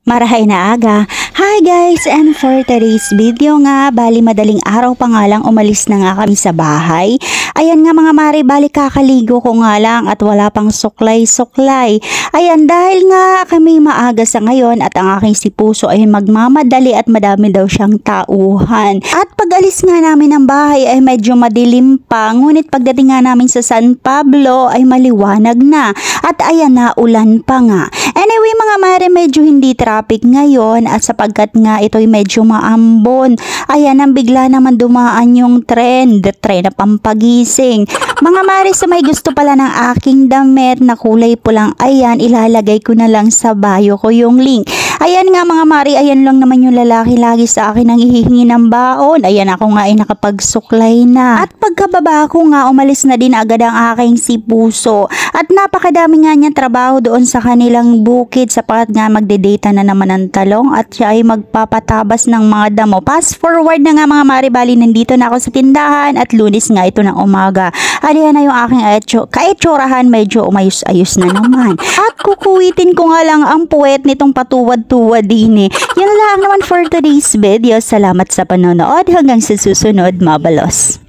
Marahay na aga. Hi guys, and for today's video nga, bali madaling araw pa nga lang umalis na nga kami sa bahay. Ayan nga mga mare, bali kakaligo ko nga lang at wala pang suklay-suklay. Ayan, dahil nga kami maaga sa ngayon at ang aking si Puso ay magmamadali at madami daw siyang tauhan. At pag alis nga namin ng bahay ay medyo madilim pa, ngunit pagdating nga namin sa San Pablo ay maliwanag na. At ayan na, ulan pa nga. Anyway mga mare, medyo hindi traffic ngayon at sapagkat nga ito'y medyo maambon. Ayan, ang bigla naman dumaan yung tren na pampagising. Mga mare, sa may gusto pala ng aking damit na kulay pulang, ayan, ilalagay ko na lang sa bio ko yung link. Ayan nga mga mare, ayan lang naman yung lalaki lagi sa akin ang hihingi ng baon. Ayan, ako nga ay nakapagsuklay na. At pagkababa ko nga, umalis na din agad ang aking si Puso. At napakadami nga niya trabaho doon sa kanilang bukid sapagat nga magdedata na naman ng talong at siya ay magpapatabas ng mga damo. Fast forward na nga mga mare, bali nandito na ako sa tindahan at Lunes nga ito ng umaga. Alihan na yung aking kaitsurahan, medyo umayos-ayos na naman. At kukuwitin ko nga lang ang puwet nitong patuwad-tuwad din eh. Yan lang naman for today's video. Salamat sa panonood. Hanggang sa susunod, mabalos.